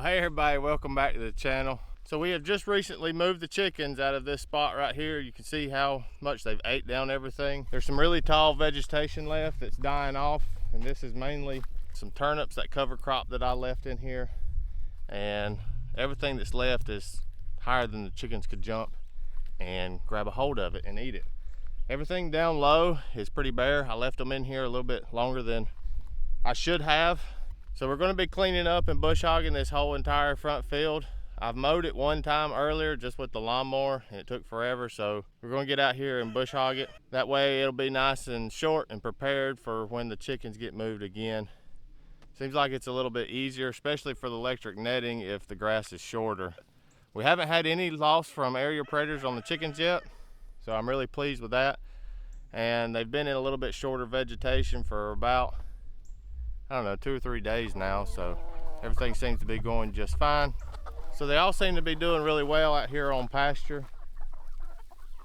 Well, hey everybody, welcome back to the channel. So we have just recently moved the chickens out of this spot right here. You can see how much they've ate down everything. There's some really tall vegetation left that's dying off, and this is mainly some turnips, that cover crop that I left in here, and everything that's left is higher than the chickens could jump and grab a hold of it and eat it. Everything down low is pretty bare. I left them in here a little bit longer than I should have. So we're going to be cleaning up and bush hogging this whole entire front field. I've mowed it one time earlier just with the lawnmower and it took forever, so we're going to get out here and bush hog it. That way it'll be nice and short and prepared for when the chickens get moved again. Seems like it's a little bit easier, especially for the electric netting, if the grass is shorter. We haven't had any loss from aerial predators on the chickens yet, so I'm really pleased with that. And they've been in a little bit shorter vegetation for about, I don't know, 2 or 3 days now, so everything seems to be going just fine. So they all seem to be doing really well out here on pasture.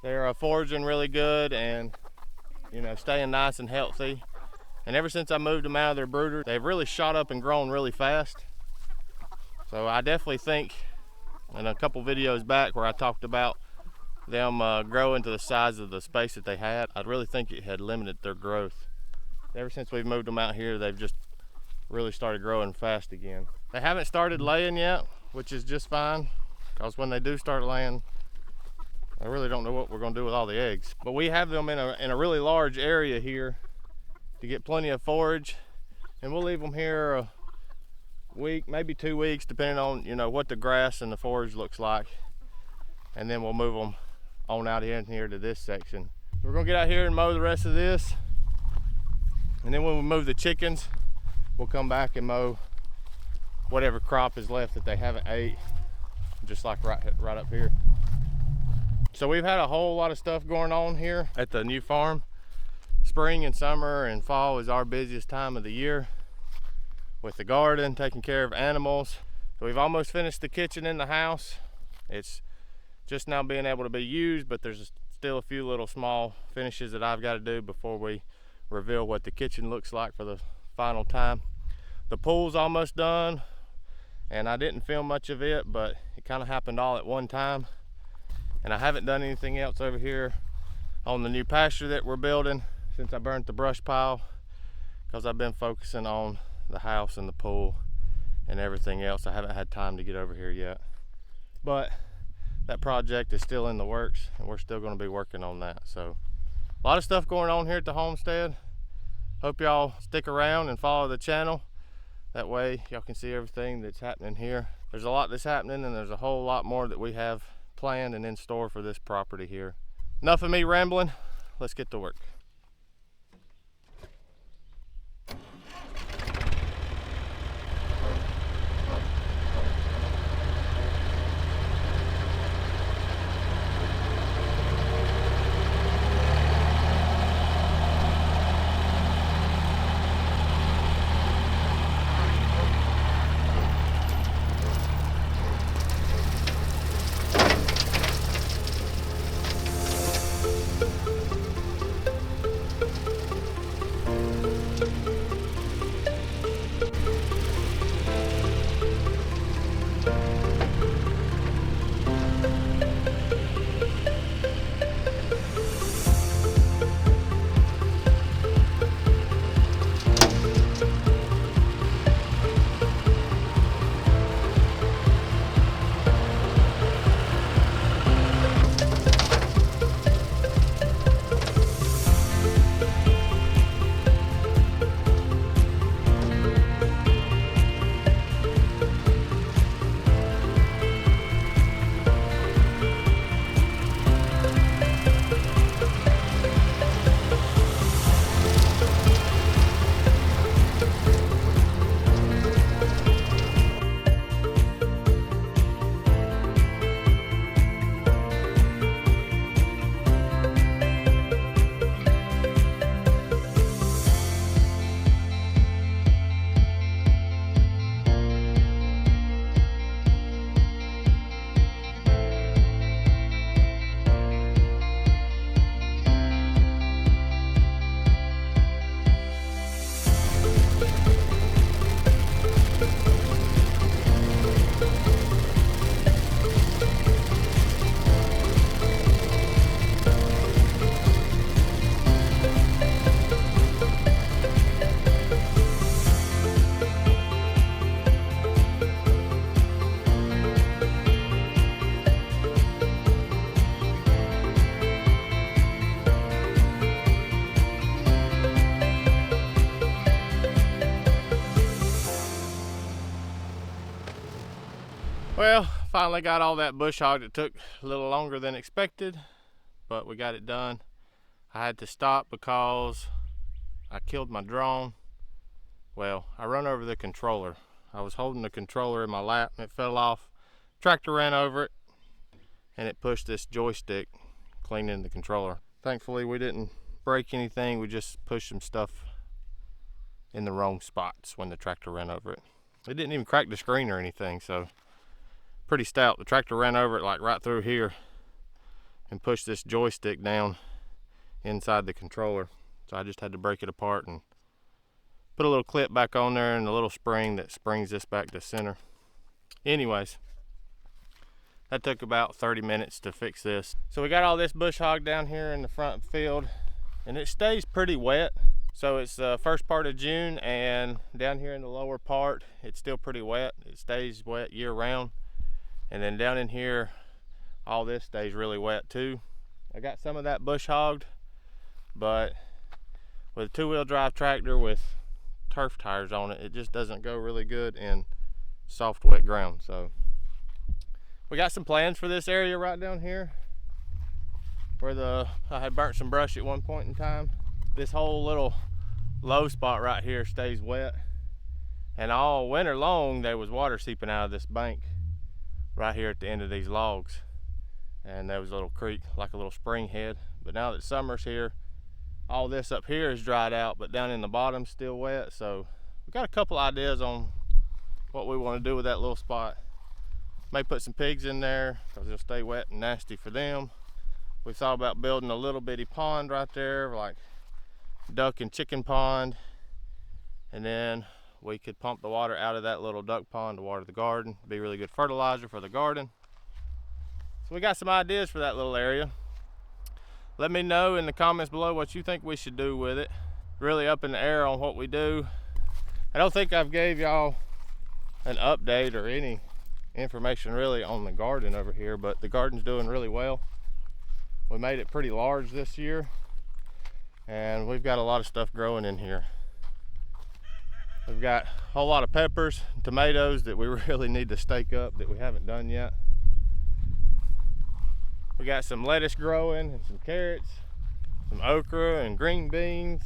They're foraging really good and, you know, staying nice and healthy. And ever since I moved them out of their brooder, they've really shot up and grown really fast. So I definitely think, in a couple videos back where I talked about them growing to the size of the space that they had, I really think it had limited their growth. Ever since we've moved them out here, they've just really started growing fast again. They haven't started laying yet, which is just fine, because when they do start laying, I really don't know what we're going to do with all the eggs. But we have them in a really large area here to get plenty of forage, and we'll leave them here a week, maybe 2 weeks, depending on, you know, what the grass and the forage looks like, and then we'll move them on out in here to this section. We're going to get out here and mow the rest of this, and then when we move the chickens, we'll come back and mow whatever crop is left that they haven't ate, just like right up here. So we've had a whole lot of stuff going on here at the new farm. Spring and summer and fall is our busiest time of the year with the garden, taking care of animals. So we've almost finished the kitchen in the house. It's just now being able to be used, but there's still a few little small finishes that I've got to do before we reveal what the kitchen looks like for the final time. The pool's almost done, and I didn't film much of it, but it kind of happened all at one time. And I haven't done anything else over here on the new pasture that we're building since I burnt the brush pile, because I've been focusing on the house and the pool and everything else. I haven't had time to get over here yet, but that project is still in the works and we're still going to be working on that. So a lot of stuff going on here at the homestead. Hope y'all stick around and follow the channel. That way y'all can see everything that's happening here. There's a lot that's happening, and there's a whole lot more that we have planned and in store for this property here. Enough of me rambling. Let's get to work. Well, finally got all that bush hogged. It took a little longer than expected, but we got it done. I had to stop because I killed my drone. Well, I run over the controller. I was holding the controller in my lap and it fell off. Tractor ran over it and it pushed this joystick clean into the controller. Thankfully we didn't break anything, we just pushed some stuff in the wrong spots when the tractor ran over it. It didn't even crack the screen or anything, so pretty stout. The tractor ran over it like right through here and pushed this joystick down inside the controller. So I just had to break it apart and put a little clip back on there and a little spring that springs this back to center. Anyways, that took about 30 minutes to fix this. So we got all this bush hog down here in the front field and it stays pretty wet. So it's the first part of June and down here in the lower part, it's still pretty wet. It stays wet year round. And then down in here, all this stays really wet too. I got some of that bush hogged, but with a two-wheel drive tractor with turf tires on it, it just doesn't go really good in soft, wet ground. So we got some plans for this area right down here where I had burnt some brush at one point in time. This whole little low spot right here stays wet, and all winter long there was water seeping out of this bank right here at the end of these logs, and there was a little creek, like a little spring head. But now that summer's here, all this up here is dried out, but down in the bottom's still wet. So we got a couple ideas on what we want to do with that little spot. May put some pigs in there because it'll stay wet and nasty for them. We thought about building a little bitty pond right there, like duck and chicken pond, and then we could pump the water out of that little duck pond to water the garden. Be really good fertilizer for the garden. So we got some ideas for that little area. Let me know in the comments below what you think we should do with it. Really up in the air on what we do. I don't think I've gave y'all an update or any information really on the garden over here, but the garden's doing really well. We made it pretty large this year and we've got a lot of stuff growing in here. We've got a whole lot of peppers, tomatoes that we really need to stake up that we haven't done yet. We got some lettuce growing and some carrots, some okra and green beans.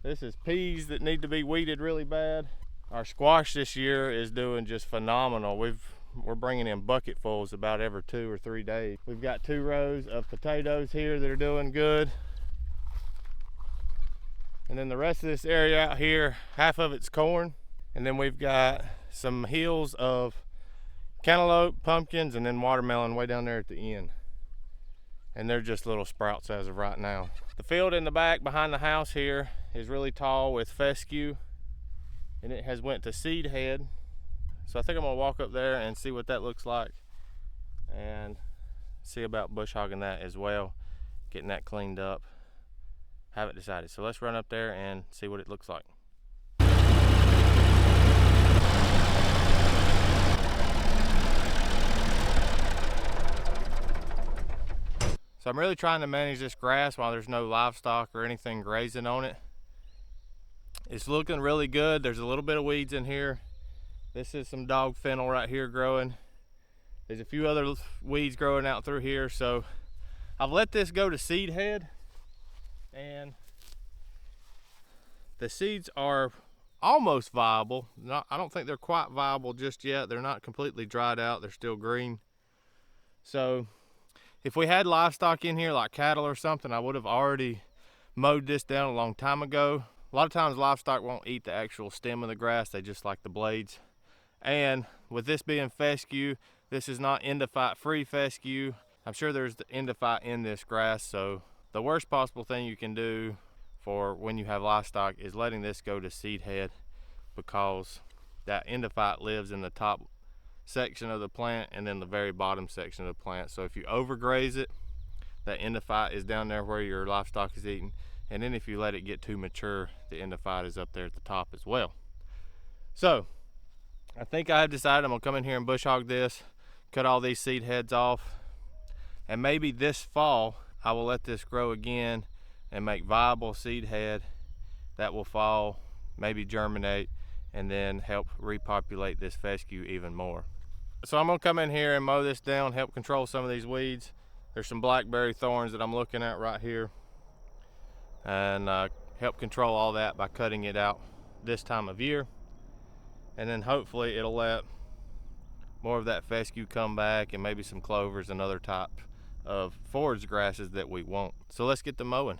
This is peas that need to be weeded really bad. Our squash this year is doing just phenomenal. We're bringing in bucketfuls about every 2 or 3 days. We've got 2 rows of potatoes here that are doing good. And then the rest of this area out here, half of it's corn. And then we've got some hills of cantaloupe, pumpkins, and then watermelon way down there at the end. And they're just little sprouts as of right now. The field in the back behind the house here is really tall with fescue, and it has went to seed head. So I think I'm gonna walk up there and see what that looks like and see about bush hogging that as well, getting that cleaned up. Haven't decided. So let's run up there and see what it looks like. So I'm really trying to manage this grass while there's no livestock or anything grazing on it. It's looking really good. There's a little bit of weeds in here. This is some dog fennel right here growing. There's a few other weeds growing out through here. So I've let this go to seed head, and the seeds are almost viable. I don't think they're quite viable just yet. They're not completely dried out. They're still green. So if we had livestock in here like cattle or something, I would have already mowed this down a long time ago. A lot of times livestock won't eat the actual stem of the grass. They just like the blades. And with this being fescue, this is not endophyte free fescue. I'm sure there's the endophyte in this grass. So the worst possible thing you can do for when you have livestock is letting this go to seed head, because that endophyte lives in the top section of the plant and then the very bottom section of the plant. So if you overgraze it, that endophyte is down there where your livestock is eating, and then if you let it get too mature, the endophyte is up there at the top as well. So I think I have decided I'm gonna come in here and bush hog this, cut all these seed heads off, and maybe this fall I will let this grow again and make viable seed head that will fall, maybe germinate, and then help repopulate this fescue even more. So I'm gonna come in here and mow this down, help control some of these weeds. There's some blackberry thorns that I'm looking at right here, and help control all that by cutting it out this time of year. And then hopefully it'll let more of that fescue come back, and maybe some clovers and other type of forage grasses that we want. So let's get to mowing.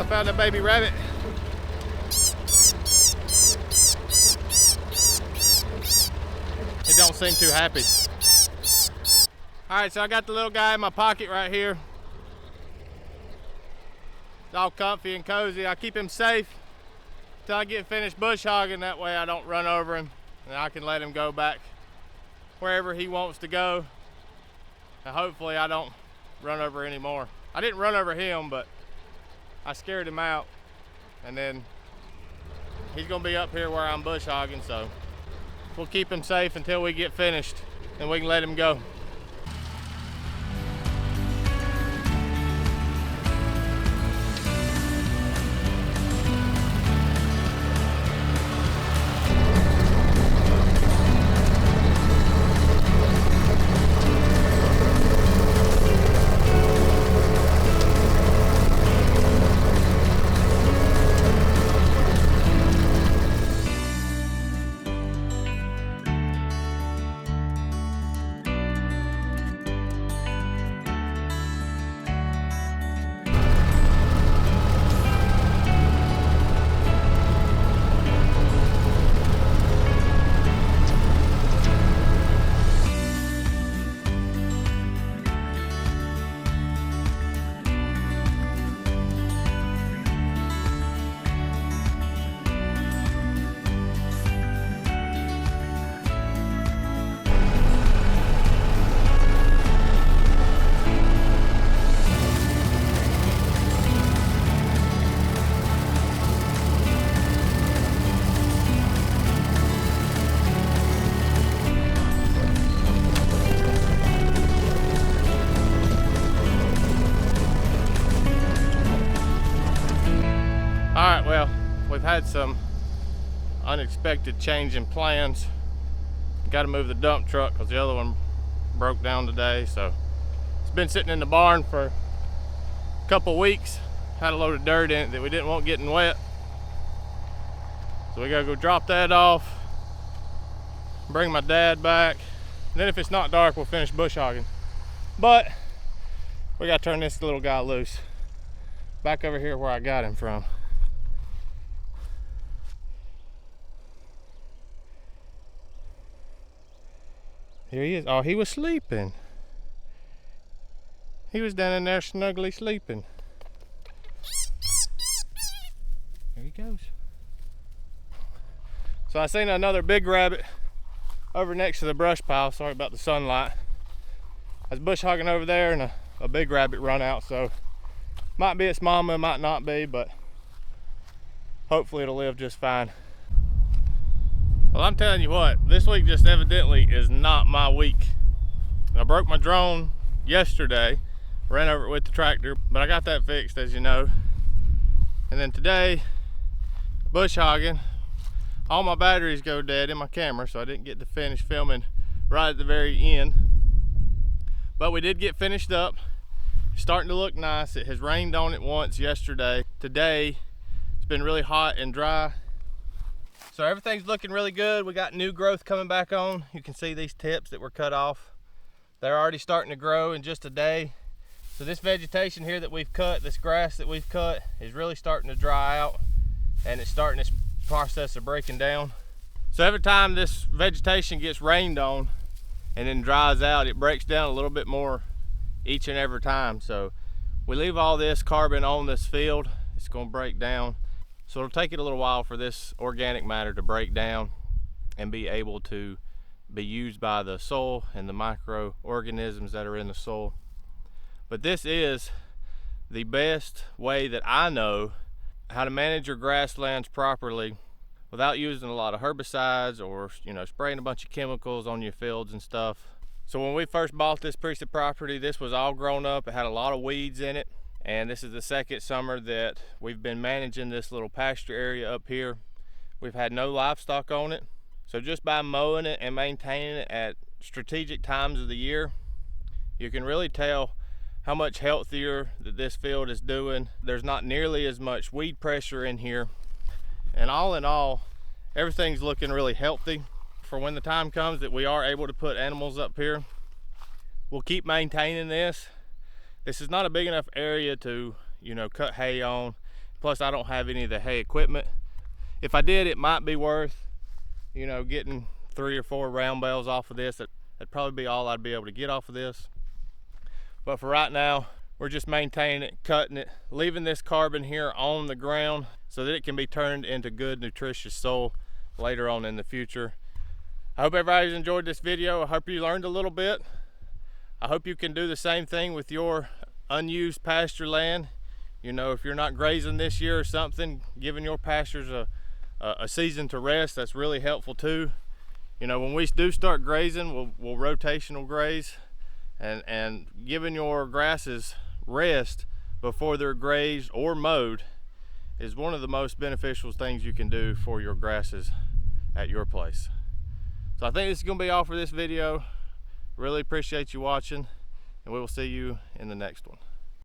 Found a baby rabbit. It don't seem too happy. All right, so I got the little guy in my pocket right here. It's all comfy and cozy. I keep him safe till I get finished bush hogging. That way I don't run over him, and I can let him go back wherever he wants to go. And hopefully I don't run over anymore. I didn't run over him, but I scared him out, and then he's gonna be up here where I'm bush hogging, so we'll keep him safe until we get finished, and we can let him go. Alright, well, we've had some unexpected change in plans. Got to move the dump truck because the other one broke down today, so it's been sitting in the barn for a couple weeks. Had a load of dirt in it that we didn't want getting wet, so we gotta go drop that off, bring my dad back, and then if it's not dark we'll finish bush hogging. But we gotta turn this little guy loose back over here where I got him from. Here he is. Oh, he was sleeping. He was down in there snugly sleeping. There he goes. So I seen another big rabbit over next to the brush pile. Sorry about the sunlight. I was bush hogging over there, and a big rabbit run out. So might be its mama, might not be, but hopefully it'll live just fine. Well, I'm telling you what, this week just evidently is not my week. I broke my drone yesterday, ran over it with the tractor, but I got that fixed, as you know. And then today, bush hogging, all my batteries go dead in my camera, so I didn't get to finish filming right at the very end. But we did get finished up. It's starting to look nice. It has rained on it once yesterday. Today, it's been really hot and dry. So everything's looking really good. We got new growth coming back on. You can see these tips that were cut off. They're already starting to grow in just a day. So this vegetation here that we've cut, this grass that we've cut, is really starting to dry out, and it's starting this process of breaking down. So every time this vegetation gets rained on and then dries out, it breaks down a little bit more each and every time. So we leave all this carbon on this field, it's going to break down. So it'll take it a little while for this organic matter to break down and be able to be used by the soil and the microorganisms that are in the soil. But this is the best way that I know how to manage your grasslands properly without using a lot of herbicides or, you know, spraying a bunch of chemicals on your fields and stuff. So when we first bought this piece of property, this was all grown up. It had a lot of weeds in it. And this is the second summer that we've been managing this little pasture area up here. We've had no livestock on it. So just by mowing it and maintaining it at strategic times of the year, you can really tell how much healthier that this field is doing. There's not nearly as much weed pressure in here. And all in all, everything's looking really healthy for when the time comes that we are able to put animals up here. We'll keep maintaining this. This is not a big enough area to, you know, cut hay on. Plus, I don't have any of the hay equipment. If I did, it might be worth, you know, getting 3 or 4 round bales off of this. That'd probably be all I'd be able to get off of this. But for right now, we're just maintaining it, cutting it, leaving this carbon here on the ground so that it can be turned into good, nutritious soil later on in the future. I hope everybody's enjoyed this video. I hope you learned a little bit. I hope you can do the same thing with your unused pasture land. You know, if you're not grazing this year or something, giving your pastures a season to rest, that's really helpful too. You know, when we do start grazing, we'll rotational graze, and giving your grasses rest before they're grazed or mowed is one of the most beneficial things you can do for your grasses at your place. So I think this is going to be all for this video. Really appreciate you watching, and we will see you in the next one.